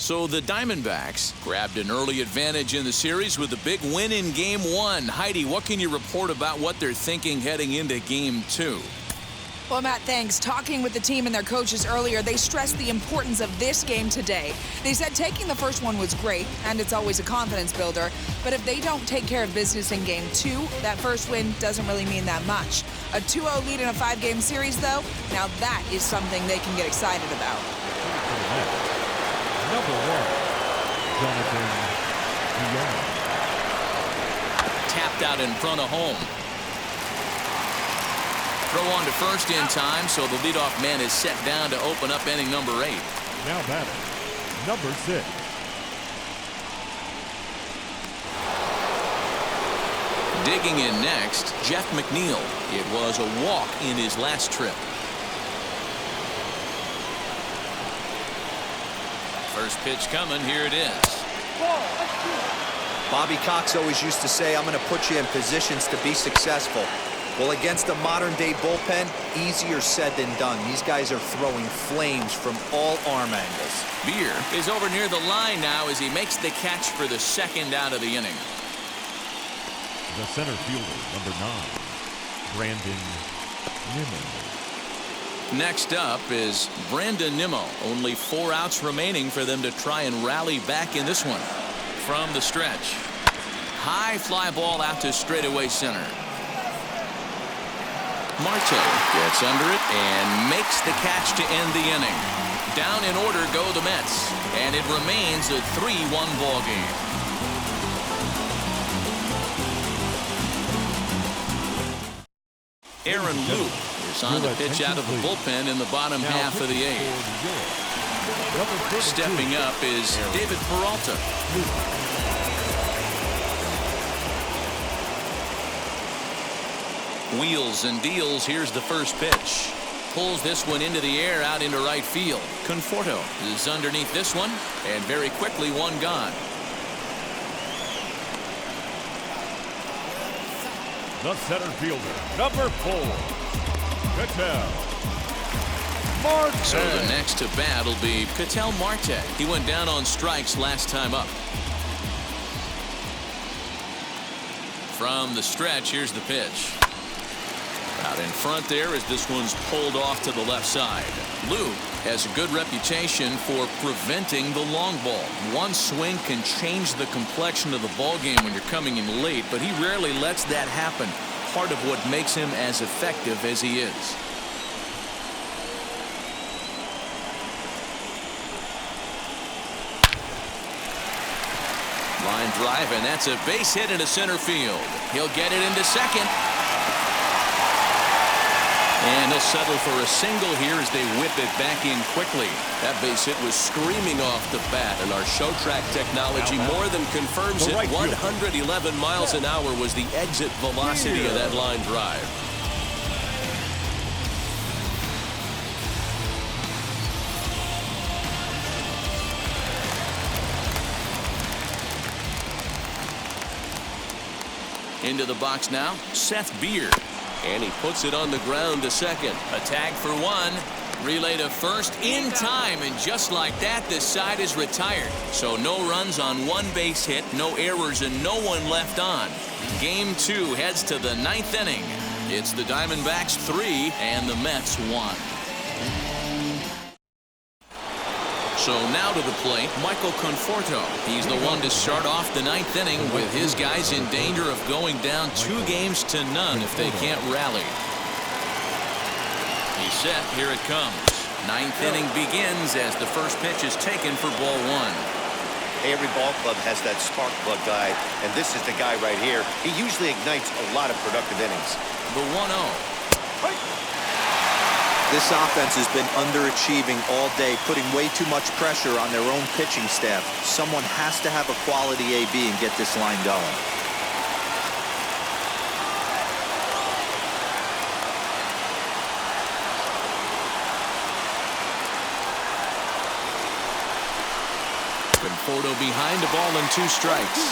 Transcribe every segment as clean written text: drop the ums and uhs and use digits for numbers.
So the Diamondbacks grabbed an early advantage in the series with a big win in Game 1. Heidi, what can you report about what they're thinking heading into Game 2? Well, Matt, thanks. Talking with the team and their coaches earlier, they stressed the importance of this game today. They said taking the first one was great, and it's always a confidence builder. But if they don't take care of business in Game 2, that first win doesn't really mean that much. A 2-0 lead in a 5-game series, though, now that is something they can get excited about. Number 1, Jonathan Dion. Tapped out in front of home. Throw on to first in time, so the leadoff man is set down to open up inning number 8. Now batting, number 6. Digging in next, Jeff McNeil. It was a walk in his last trip. First pitch coming. Here it is. Bobby Cox always used to say, I'm going to put you in positions to be successful. Well, against a modern-day bullpen, easier said than done. These guys are throwing flames from all arm angles. Beer is over near the line now as he makes the catch for the second out of the inning. The center fielder, number 9, Brandon Nimmo. Next up is Brandon Nimmo. Only 4 outs remaining for them to try and rally back in this one. From the stretch. High fly ball out to straightaway center. Marte gets under it and makes the catch to end the inning. Down in order go the Mets, and it remains a 3-1 ball game. Aaron Luke is on to pitch out of the bullpen in the bottom half of the 8th. Stepping up is David Peralta. Wheels and deals. Here's the first pitch. Pulls this one into the air out into right field. Conforto is underneath this one, and very quickly one gone. The center fielder, number 4, Ketel Marte. So the next to bat will be Ketel Marte. He went down on strikes last time up. From the stretch, here's the pitch. Out in front there as this one's pulled off to the left side. Luke has a good reputation for preventing the long ball. One swing can change the complexion of the ball game when you're coming in late, but he rarely lets that happen. Part of what makes him as effective as he is. Line drive, and that's a base hit into center field. He'll get it into second. And he'll settle for a single here as they whip it back in quickly. That base hit was screaming off the bat, and our show track technology more than confirms it. 111 miles an hour was the exit velocity of that line drive. Into the box now, Seth Beard. And he puts it on the ground to second. A tag for one. Relay to first in time. And just like that, this side is retired. So no runs on one base hit, no errors, and no one left on. Game 2 heads to the 9th inning. It's the Diamondbacks 3 and the Mets 1. So now to the plate, Michael Conforto. He's the one to start off the 9th inning with his guys in danger of going down 2 games to none if they can't rally. He's set. Here it comes. 9th inning begins as the first pitch is taken for ball 1. Every ball club has that spark plug guy, and this is the guy right here. He usually ignites a lot of productive innings. The 1-0. This offense has been underachieving all day, putting way too much pressure on their own pitching staff. Someone has to have a quality AB and get this line going. Conforto behind, a ball and 2 strikes.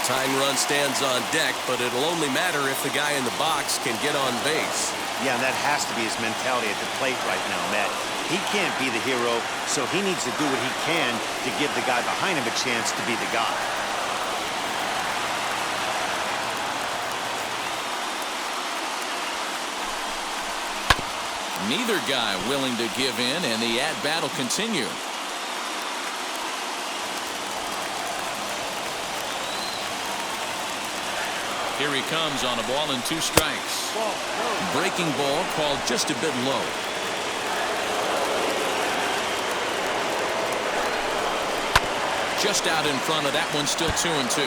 Tying run stands on deck, but it'll only matter if the guy in the box can get on base. Yeah, and that has to be his mentality at the plate right now, Matt. He can't be the hero, so he needs to do what he can to give the guy behind him a chance to be the guy. Neither guy willing to give in, and the at-bat will continue. Here he comes on a ball and 2 strikes. Breaking ball called just a bit low. Just out in front of that one, still 2-2.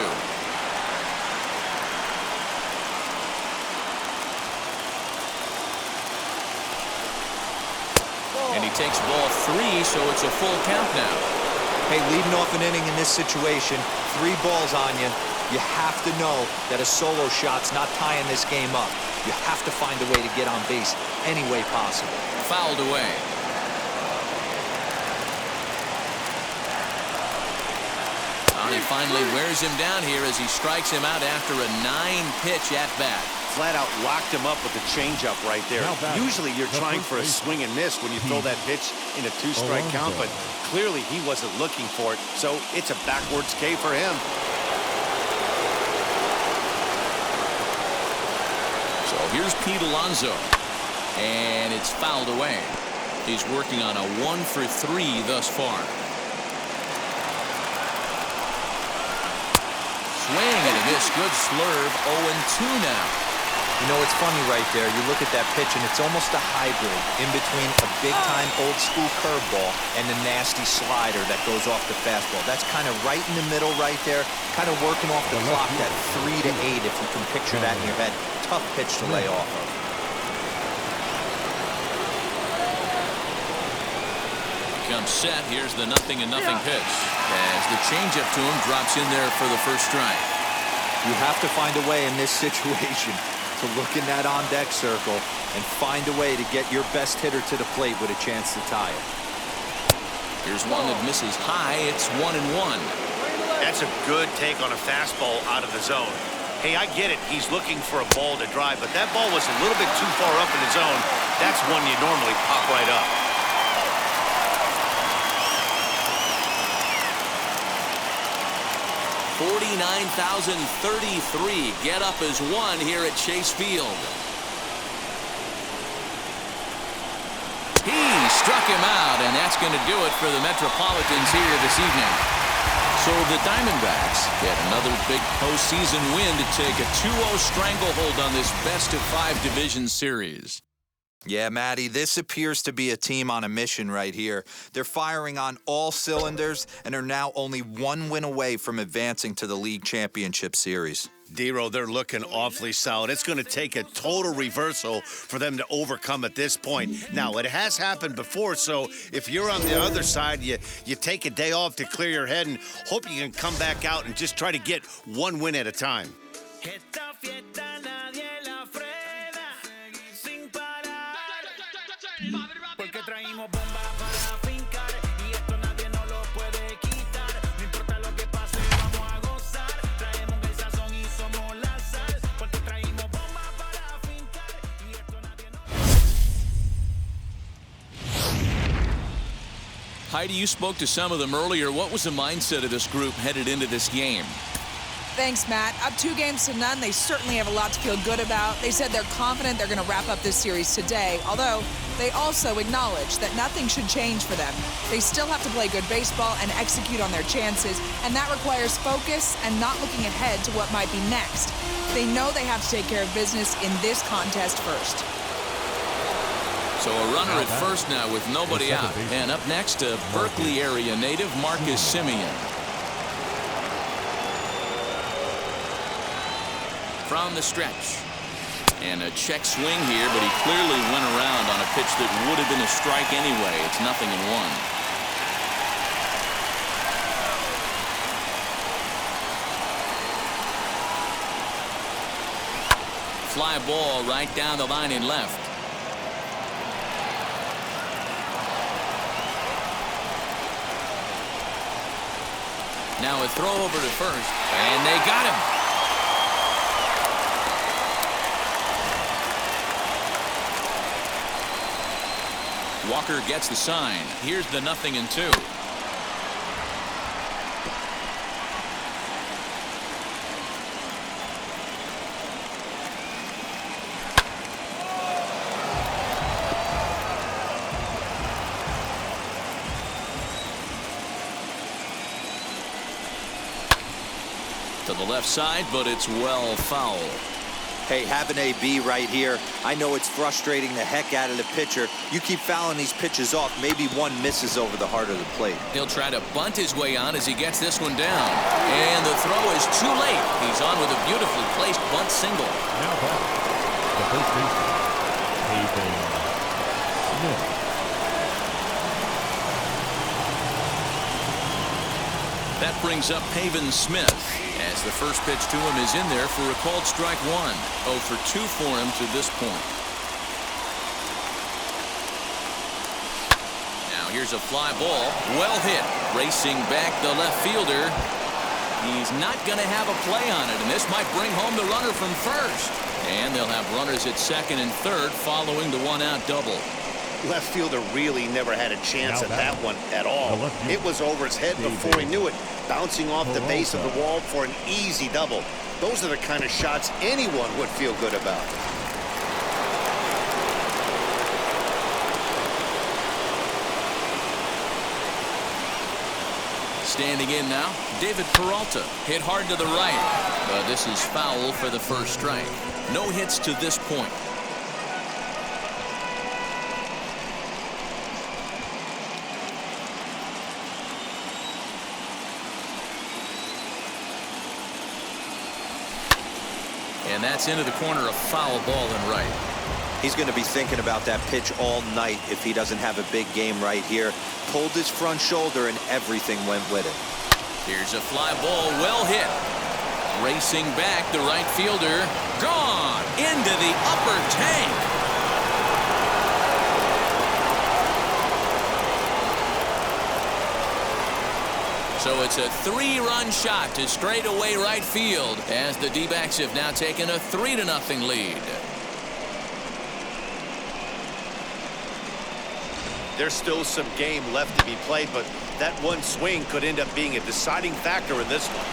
And he takes ball 3, so it's a full count now. Hey, leading off an inning in this situation, 3 balls on you. You have to know that a solo shot's not tying this game up. You have to find a way to get on base any way possible. Fouled away. He finally wears him down here as he strikes him out after a 9-pitch at-bat. Flat out locked him up with the changeup right there. Usually you're trying for a swing and miss when you throw that pitch in a 2-strike count, but clearly he wasn't looking for it, so it's a backwards K for him. So here's Pete Alonso, and it's fouled away. He's working on a 1-for-3 thus far. Swing and a miss. Good slurve. 0-2 now. You know, it's funny right there. You look at that pitch, and it's almost a hybrid in between a big-time old-school curveball and the nasty slider that goes off the fastball. That's kind of right in the middle right there, kind of working off the clock, that 3 to 8, if you can picture that in your head. Tough pitch to lay off of. Comes set. Here's the 0-0 pitch. As the changeup to him drops in there for the first strike. You have to find a way in this situation to look in that on-deck circle and find a way to get your best hitter to the plate with a chance to tie it. Here's one that misses high. It's 1-1. That's a good take on a fastball out of the zone. Hey, I get it. He's looking for a ball to drive, but that ball was a little bit too far up in the zone. That's one you normally pop right up. $49,033. Get up as 1 here at Chase Field. He struck him out, and that's going to do it for the Metropolitans here this evening. So the Dimondbacks get another big postseason win to take a 2-0 stranglehold on this best-of-5 division series. Yeah, Matty, this appears to be a team on a mission right here. They're firing on all cylinders and are now only 1 win away from advancing to the league championship series. D-Row, they're looking awfully solid. It's going to take a total reversal for them to overcome at this point. Now, it has happened before, so if you're on the other side, you take a day off to clear your head and hope you can come back out and just try to get 1 win at a time. Heidi, you spoke to some of them earlier. What was the mindset of this group headed into this game? Thanks, Matt. Up 2-0. They certainly have a lot to feel good about. They said they're confident they're going to wrap up this series today, although they also acknowledge that nothing should change for them. They still have to play good baseball and execute on their chances, and that requires focus and not looking ahead to what might be next. They know they have to take care of business in this contest first. So a runner at first now with nobody out. And up next, a Berkeley area native, Marcus Simeon. From the stretch. And a check swing here, but he clearly went around on a pitch that would have been a strike anyway. It's 0-1. Fly ball right down the line in left. Now a throw over to first, and they got him. Walker gets the sign. Here's the 0-2. To the left side, but it's well foul. Hey, have an AB right here. I know it's frustrating the heck out of the pitcher. You keep fouling these pitches off, maybe one misses over the heart of the plate. He'll try to bunt his way on as he gets this one down. And the throw is too late. He's on with a beautifully placed bunt single. Now back, the first baseman, Haven Smith. That brings up Pavin Smith as the first pitch to him is in there for a called strike one. 0 for 2 for him to this point. Now here's a fly ball. Well hit. Racing back the left fielder. He's not going to have a play on it, and this might bring home the runner from first. And they'll have runners at second and third following the one-out double. Left fielder really never had a chance at that one at all. It was over his head before he knew it, bouncing off the base of the wall for an easy double. Those are the kind of shots anyone would feel good about. Standing in now, David Peralta. Hit hard to the right, but this is foul for the first strike. No hits to this point. And that's into the corner, a foul ball and right. He's going to be thinking about that pitch all night if he doesn't have a big game right here. Pulled his front shoulder and everything went with it. Here's a fly ball, well hit. Racing back, the right fielder. Gone into the upper tank. So it's a 3-run shot to straightaway right field as the D-backs have now taken a 3-0 lead. There's still some game left to be played, but that one swing could end up being a deciding factor in this one.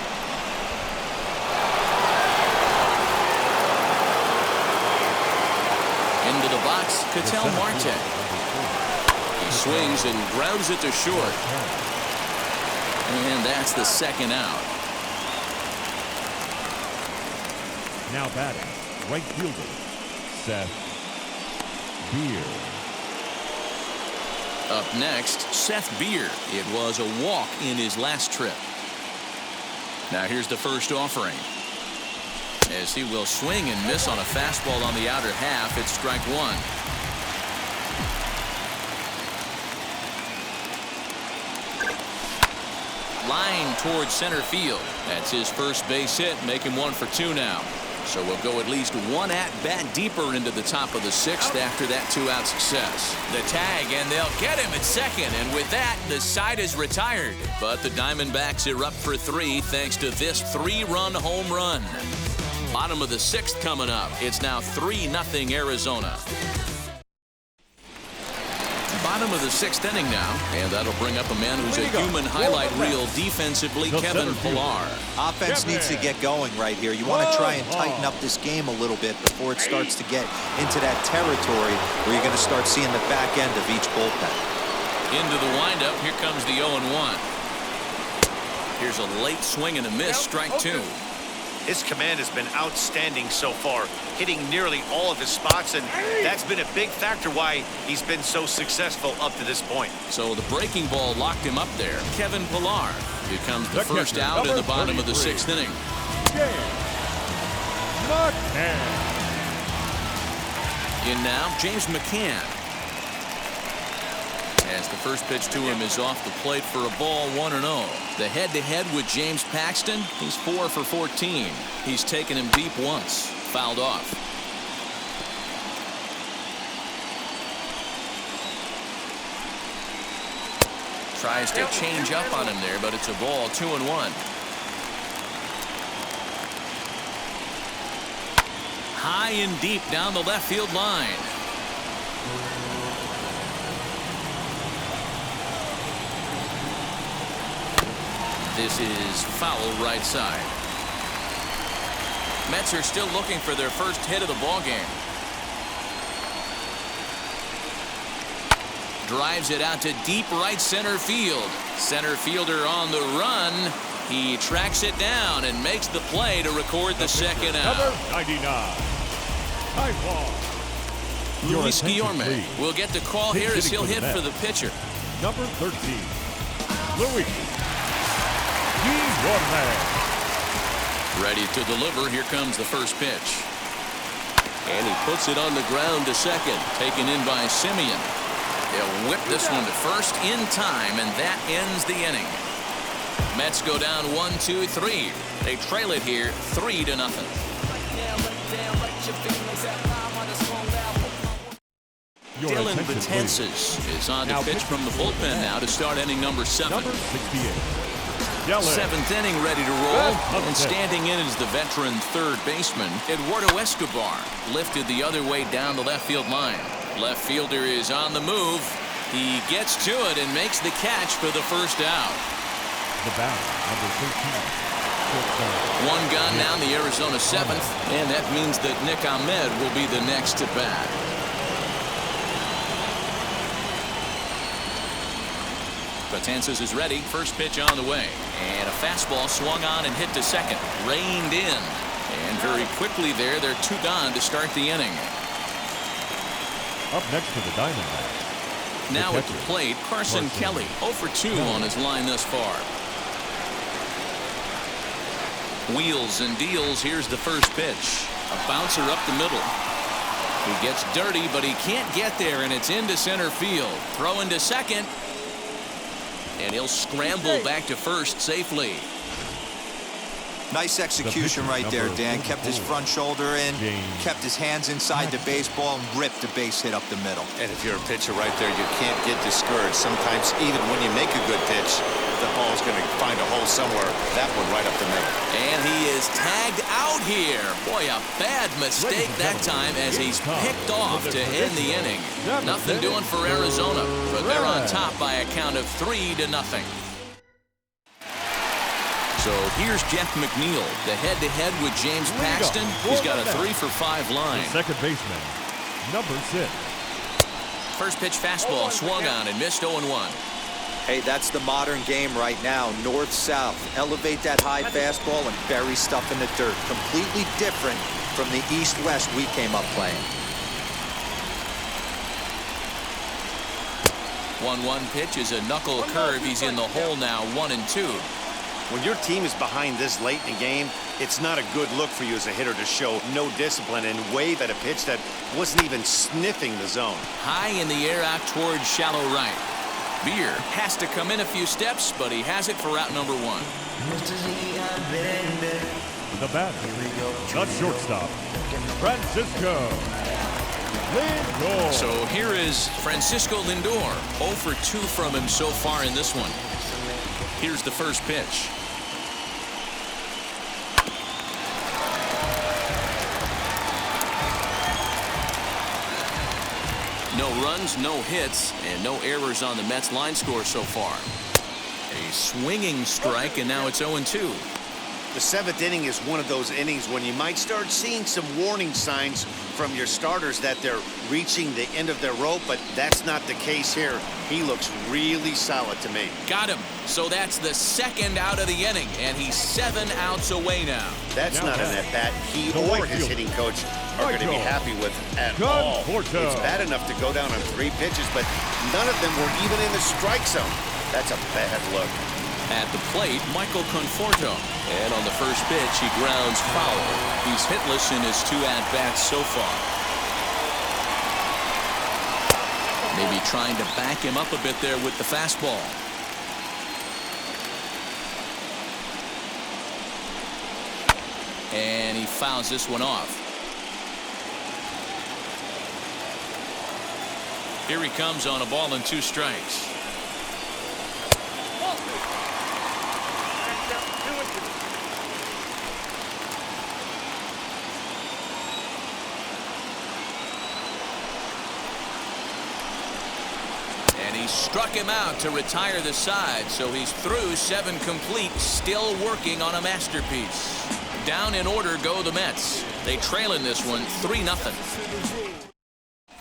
Into the box, Ketel Marte. He swings and grounds it to short. And that's the second out. Now batting, right fielder, Seth Beer. Up next, Seth Beer. It was a walk in his last trip. Now here's the first offering. As he will swing and miss on a fastball on the outer half, it's strike one. Line towards center field. That's his first base hit, make him 1 for 2 now. So we'll go at least one at-bat deeper into the top of the 6th after that 2-out success. The tag, and they'll get him at second, and with that, the side is retired. But the Diamondbacks are up for 3 thanks to this 3-run home run. Bottom of the 6th coming up. It's now 3-0 Arizona. Bottom of the 6th inning now, and that'll bring up a man who's a human highlight reel defensively, Kevin Pillar. Offense needs to get going right here. You want to try and tighten up this game a little bit before it starts to get into that territory where you're going to start seeing the back end of each bullpen. Into the windup, here comes the 0-1. Here's a late swing and a miss, strike 2. His command has been outstanding so far, hitting nearly all of his spots, and that's been a big factor why he's been so successful up to this point. So the breaking ball locked him up there. Kevin Pillar becomes the first out in the bottom of the 6th inning. In now, James McCann. As the first pitch to him is off the plate for a ball, 1-0. The head-to-head with James Paxton, he's 4 for 14. He's taken him deep once, fouled off. Tries to change up on him there, but it's a ball, 2-1. High and deep down the left field line. This is foul right side. Mets are still looking for their first hit of the ball game. Drives it out to deep right center field. Center fielder on the run. He tracks it down and makes the play to record the second out. Number 99. High ball. Luis Guillorme will get the call here as he'll hit for the pitcher. Number 13. Luis Guillorme. Ready to deliver. Here comes the first pitch. And he puts it on the ground to second. Taken in by Simeon. They'll whip this one to first in time, and that ends the inning. Mets go down 1-2-3. They trail it here 3-0. Dylan Betances is on to pitch from the bullpen now to start inning number 7. Number 68. Seventh inning ready to roll, and standing in is the veteran third baseman Eduardo Escobar, lifted the other way down the left field line. Left fielder is on the move. He gets to it and makes the catch for the first out. The batter, number 13. One gone now in the Arizona 7th, and that means that Nick Ahmed will be the next to bat. Betances is ready. First pitch on the way. And a fastball swung on and hit to second. Reined in. And very quickly there, they're 2 gone to start the inning. Up next to the Dimondbacks. Now at the plate, Carson Kelly. 0 for 2 on his line thus far. Wheels and deals. Here's the first pitch. A bouncer up the middle. He gets dirty, but he can't get there, and it's into center field. Throw into second. And he'll scramble back to first safely. Nice execution right there, Dan. Kept his front shoulder in, kept his hands inside the baseball, and ripped a base hit up the middle. And if you're a pitcher right there, you can't get discouraged. Sometimes even when you make a good pitch, the ball's going to find a hole somewhere. That one right up the middle. And he is tagged out here. Boy, a bad mistake that time as he's picked off to end the inning. Nothing doing for Arizona, but they're on top by a count of 3-0. So here's Jeff McNeil, the head-to-head with James Paxton. He's got a 3 for 5 line. Second baseman, number 6. First pitch fastball swung on and missed 0-1. Hey, that's the modern game right now. North-south. Elevate that high fastball and bury stuff in the dirt. Completely different from the east-west we came up playing. 1-1 pitch is a knuckle curve. He's in the hole now, 1-2. When your team is behind this late in the game, it's not a good look for you as a hitter to show no discipline and wave at a pitch that wasn't even sniffing the zone. High in the air out towards shallow right. Beer has to come in a few steps, but he has it for out number 1. The batter, the shortstop, Francisco Lindor. So here is Francisco Lindor. 0 for 2 from him so far in this one. Here's the first pitch. No runs, no hits, and no errors on the Mets line score so far. A swinging strike, and now it's 0-2. The 7th inning is one of those innings when you might start seeing some warning signs from your starters that they're reaching the end of their rope, but that's not the case here. He looks really solid to me. Got him. So that's the 2nd out of the inning, and he's 7 outs away now. That's not an at-bat he or his hitting coach are going to be happy with at all. It's bad enough to go down on 3 pitches, but none of them were even in the strike zone. That's a bad look. At the plate, Michael Conforto. And on the first pitch, he grounds foul. He's hitless in his 2 at-bats so far. Maybe trying to back him up a bit there with the fastball. And he fouls this one off. Here he comes on a ball and 2 strikes. He struck him out to retire the side, so he's through 7 complete, still working on a masterpiece. Down in order go the Mets. They trail in this one 3-0.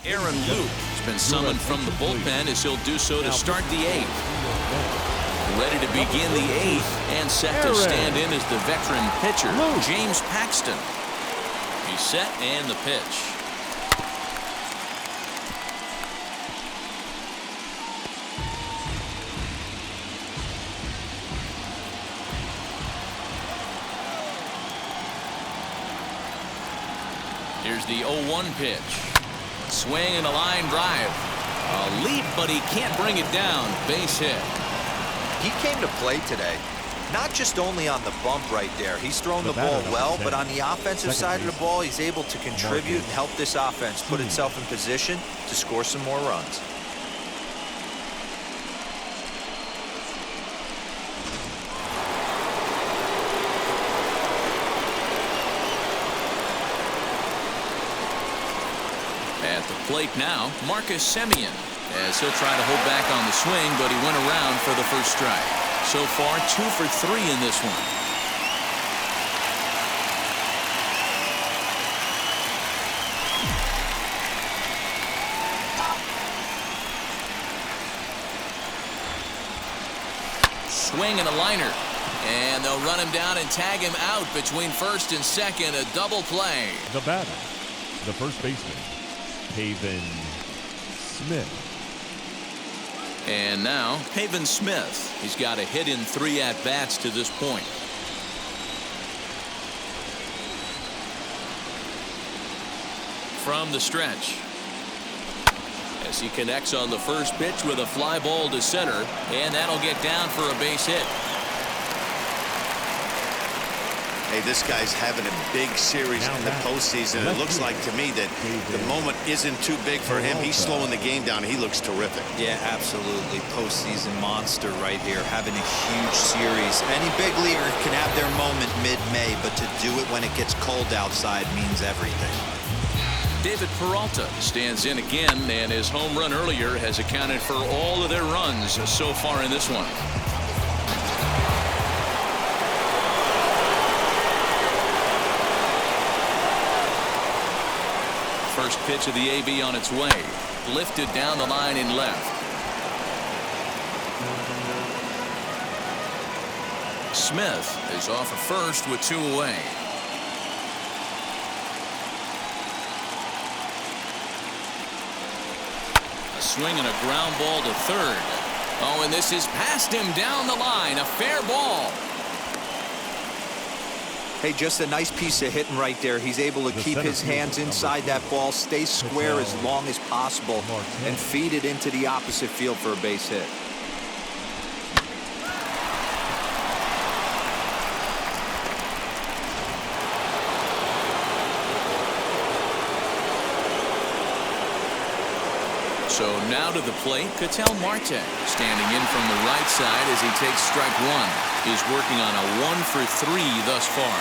Aaron Luke has been summoned from the bullpen as he'll do so to start the 8th. Ready to begin the 8th and set to stand in as the veteran pitcher, James Paxton. He's set and the pitch. Here's the 0-1 pitch. Swing and a line drive. A leap, but he can't bring it down. Base hit. He came to play today, not just only on the bump right there. He's thrown the ball well, but on the offensive side of the ball, he's able to contribute and help this offense put itself in position to score some more runs. At the plate now, Marcus Semien, as he'll try to hold back on the swing, but he went around for the first strike. So far, 2 for 3 in this one. Swing and a liner. And they'll run him down and tag him out between first and second. A double play. The batter, the first baseman, Pavin Smith. And now, Pavin Smith. He's got a hit in 3 at-bats to this point. From the stretch. As he connects on the first pitch with a fly ball to center, and that'll get down for a base hit. Hey, this guy's having a big series in the postseason. It looks like to me that the moment isn't too big for him. He's slowing the game down. He looks terrific. Yeah, absolutely. Postseason monster right here, having a huge series. Any big leaguer can have their moment mid-May, but to do it when it gets cold outside means everything. David Peralta stands in again, and his home run earlier has accounted for all of their runs so far in this one. First pitch of the AB on its way. Lifted down the line in left. Smith is off at first with 2 away. A swing and a ground ball to third. Oh, and this is past him down the line. A fair ball. Hey, just a nice piece of hitting right there. He's able to keep his hands inside that ball, stay square as long as possible, and feed it into the opposite field for a base hit. So now to the plate, Ketel Marte, standing in from the right side as he takes strike 1. He's working on a 1 for 3 thus far.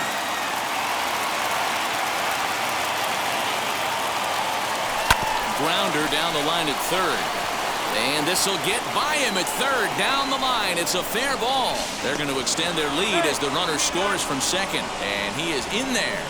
Grounder down the line at third. And this will get by him at third. Down the line. It's a fair ball. They're going to extend their lead as the runner scores from second. And he is in there.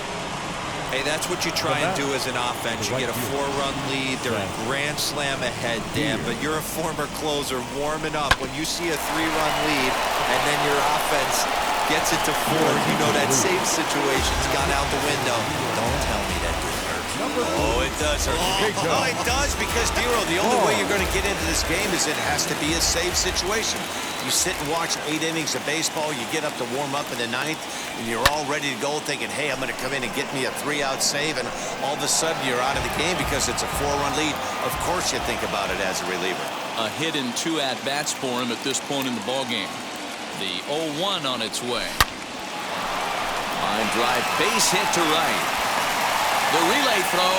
Hey, that's what you try and do as an offense. You get a 4-run lead. They're a grand slam ahead, Dan, but you're a former closer warming up. When you see a 3-run lead and then your offense gets it to 4, you know that save situation's gone out the window. Don't tell me that didn't hurt. Oh, it does hurt. Oh, it does, because, Dero, the only way you're going to get into this game is it has to be a save situation. You sit and watch 8 innings of baseball, you get up to warm up in the 9th, and you're all ready to go thinking, hey, I'm going to come in and get me a 3-out save, and all of a sudden you're out of the game because it's a 4-run lead. Of course you think about it as a reliever. A hit in 2 at-bats for him at this point in the ballgame. The 0-1 on its way. Line drive, base hit to right. The relay throw,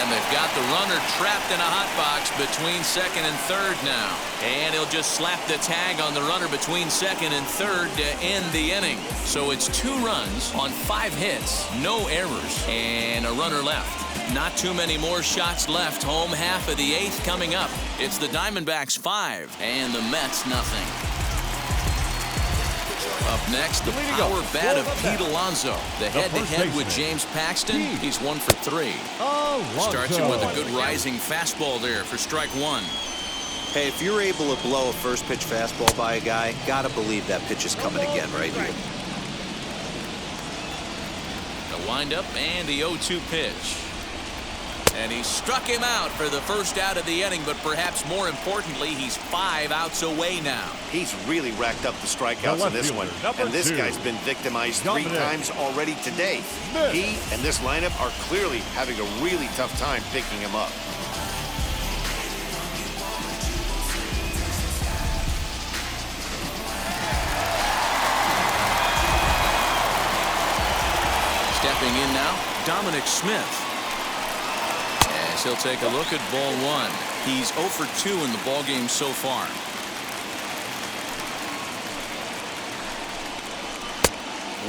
and the They've got the runner trapped in a hot box between second and third now. And he'll just slap the tag on the runner between second and third to end the inning. So it's 2 runs on 5 hits, no errors, and a runner left. Not too many more shots left. Home half of the 8th coming up. It's the Dimondbacks 5 and the Mets nothing. Up next, the power bat of Pete Alonso. The head-to-head with James Paxton. He's 1 for 3. Starts him with a good rising fastball there for strike 1. Hey, if you're able to blow a first pitch fastball by a guy, gotta believe that pitch is coming again right here. The windup and the 0-2 pitch. And he struck him out for the first out of the inning, but perhaps more importantly, he's 5 outs away now. He's really racked up the strikeouts in this one. And this guy's been victimized 3 times already today. He and this lineup are clearly having a really tough time picking him up. Stepping in now, Dominic Smith. As he'll take a look at ball 1. He's 0 for 2 in the ballgame so far.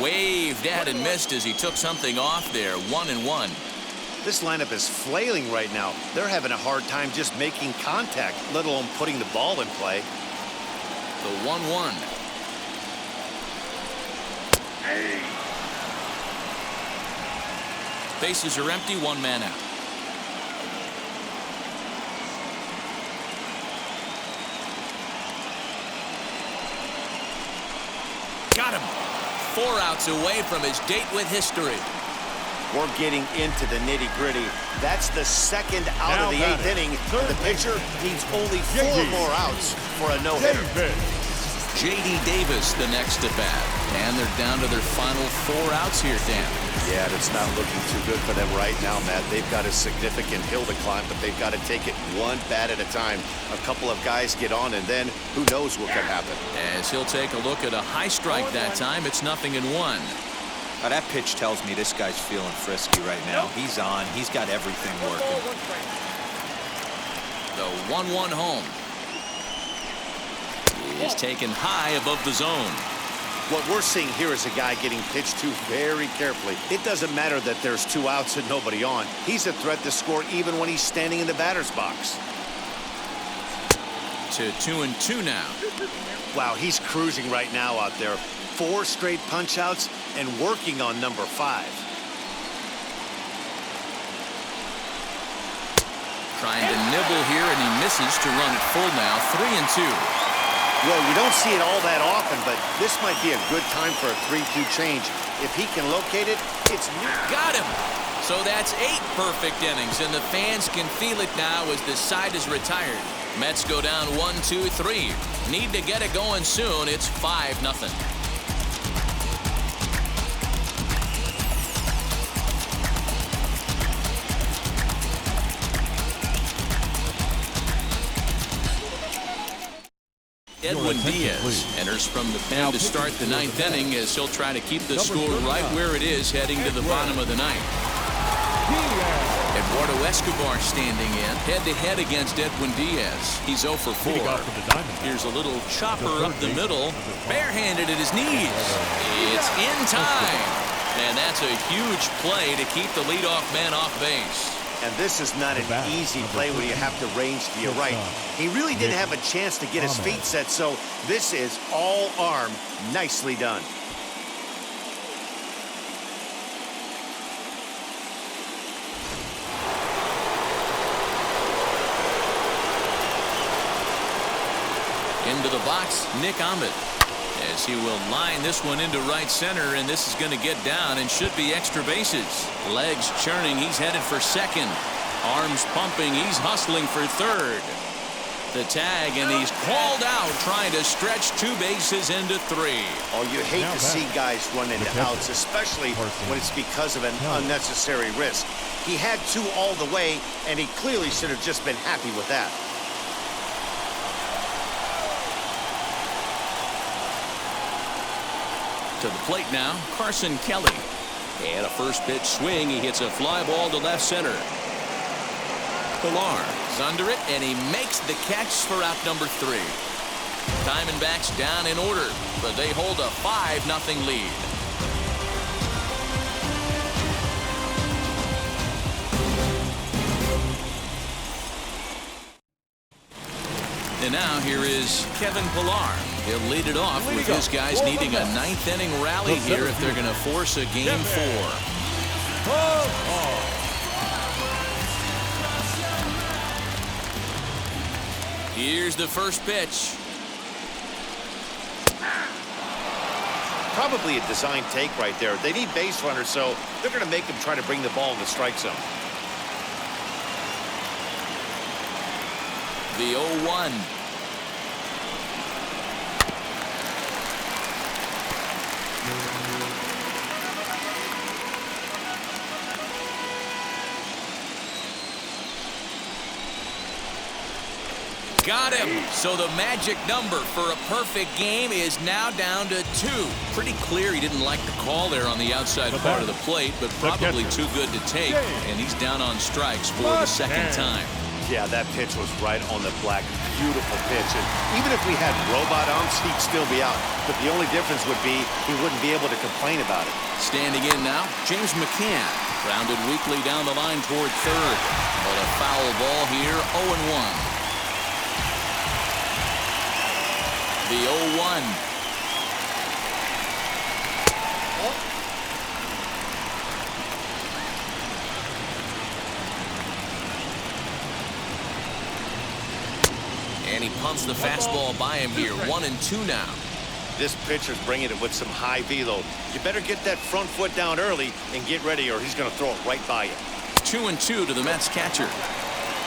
Waved at and missed as he took something off there. 1-1. This lineup is flailing right now. They're having a hard time just making contact, let alone putting the ball in play. The 1-1. Bases are empty, 1 man out. Got him. 4 outs away from his date with history. We're getting into the nitty-gritty. That's the 2nd out of the 8th inning. And the pitcher needs only 4 more outs for a no-hitter. J.D. Davis the next at bat. And they're down to their final 4 outs here, Dan. Yeah, it's not looking too good for them right now, Matt. They've got a significant hill to climb, but they've got to take it 1 bat at a time. A couple of guys get on, and then who knows what could happen. As he'll take a look at a high strike that time, it's 0-1. Now, that pitch tells me this guy's feeling frisky right now. He's on. He's got everything working. The 1-1 home. Is taken high above the zone. What we're seeing here is a guy getting pitched to very carefully. It doesn't matter that there's 2 outs and nobody on. He's a threat to score even when he's standing in the batter's box. To 2-2 now. Wow, he's cruising right now out there. 4 straight punch outs and working on number 5. Trying to nibble here, and he misses to run it full now. 3-2. Well, you don't see it all that often, but this might be a good time for a 3-2 change. If he can locate it, it's new. Got him. So that's 8 perfect innings, and the fans can feel it now as the side is retired. Mets go down 1-2-3. Need to get it going soon. It's 5-0. Edwin Diaz enters from the pen to start the 9th inning as he'll try to keep the score right where it is heading to the bottom of the 9th. Eduardo Escobar standing in head-to-head against Edwin Diaz. He's 0 for 4. Here's a little chopper up the middle, barehanded at his knees. It's in time, and that's a huge play to keep the leadoff man off base. And this is not an easy play when you have to range to your right. He really didn't have a chance to get his feet set, so this is all arm. Nicely done. Into the box, Nick Ahmed. As he will line this one into right center, and this is going to get down and should be extra bases. Legs churning, he's headed for second. Arms pumping, he's hustling for third. The tag, and he's called out trying to stretch 2 bases into 3. Oh, you hate to see guys run into outs, especially when it's because of an unnecessary risk. He had 2 all the way, and he clearly should have just been happy with that. To the plate now, Carson Kelly. And a first pitch swing. He hits a fly ball to left center. Pilar is under it, and he makes the catch for out number 3. Diamondbacks down in order, but they hold a 5-0 lead. And now here is Kevin Pilar. He'll lead it off with his guys needing a 9th-inning rally here if they're going to force a Game 4. Here's the first pitch. Probably a design take right there. They need base runners, so they're going to make them try to bring the ball in the strike zone. The 0-1. Got him. So the magic number for a perfect game is now down to 2. Pretty clear he didn't like the call there on the outside part of the plate, but probably too good to take, and he's down on strikes for the second time. Yeah, that pitch was right on the black. Beautiful pitch. And even if we had robot arms, he'd still be out. But the only difference would be he wouldn't be able to complain about it. Standing in now, James McCann. Grounded weakly down the line toward third. But a foul ball here, 0-1. The 0-1. And he pumps the fastball by him here. 1-2 now. This pitcher's bringing it with some high velo. You better get that front foot down early and get ready, or he's going to throw it right by you. 2-2 to the Mets catcher.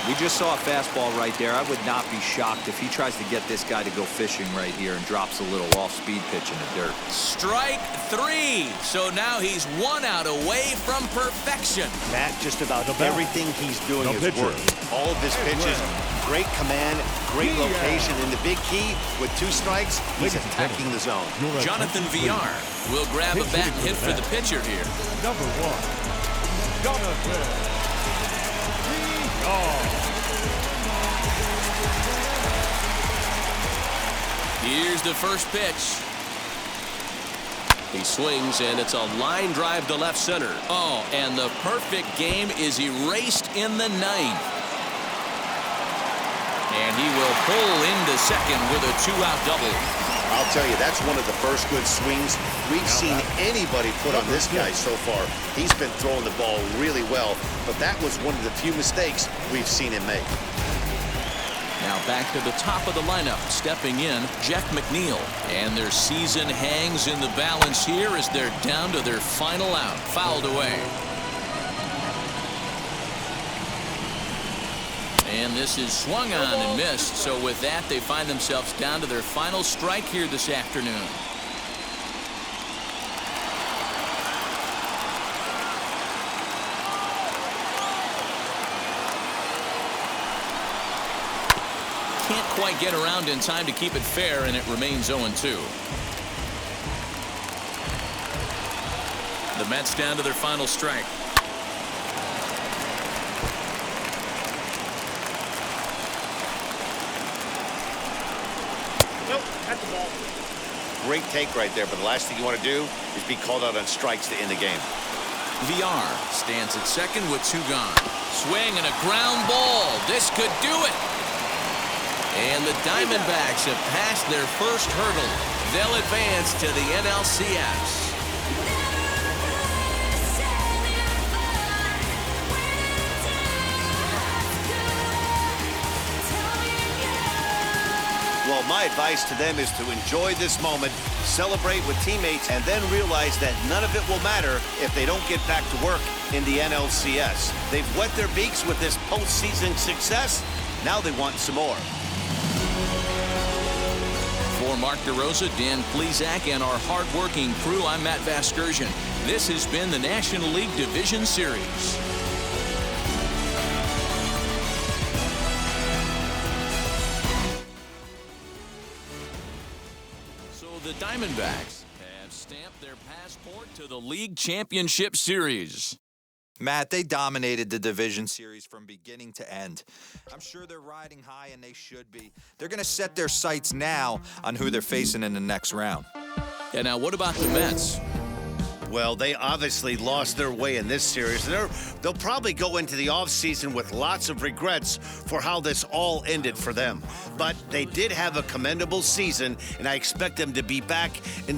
We just saw a fastball right there. I would not be shocked if he tries to get this guy to go fishing right here and drops a little off-speed pitch in the dirt. Strike 3. So now he's 1 out away from perfection. Matt, just about everything he's doing is working. All of his pitches, great command, great location. In the big key, with 2 strikes, he's attacking the zone. Jonathan Villar will grab a bat and hit for the pitcher here. Number 1, Jonathan. Here's the first pitch. He swings, and it's a line drive to left center. Oh, and the perfect game is erased in the 9th. And he will pull into second with a 2-out double. I'll tell you, that's one of the first good swings we've seen anybody put on this guy so far. He's been throwing the ball really well, but that was one of the few mistakes we've seen him make. Now back to the top of the lineup, stepping in, Jeff McNeil. And their season hangs in the balance here as they're down to their final out, fouled away. And this is swung on and missed. So with that, they find themselves down to their final strike here this afternoon. Can't quite get around in time to keep it fair, and it remains 0-2. The Mets down to their final strike. Great take right there, but the last thing you want to do is be called out on strikes to end the game. VR stands at second with 2 gone. Swing and a ground ball. This could do it. And the Diamondbacks have passed their first hurdle. They'll advance to the NLCS. Well, my advice to them is to enjoy this moment, celebrate with teammates, and then realize that none of it will matter if they don't get back to work in the NLCS. They've wet their beaks with this postseason success. Now they want some more. For Mark DeRosa, Dan Plesac, and our hard-working crew, I'm Matt Vasgersian. This has been the National League Division Series. So the Diamondbacks have stamped their passport to the League Championship Series. Matt, they dominated the division series from beginning to end. I'm sure they're riding high, and they should be. They're going to set their sights now on who they're facing in the next round. And now what about the Mets? Well, they obviously lost their way in this series. They'll probably go into the offseason with lots of regrets for how this all ended for them. But they did have a commendable season, and I expect them to be back in the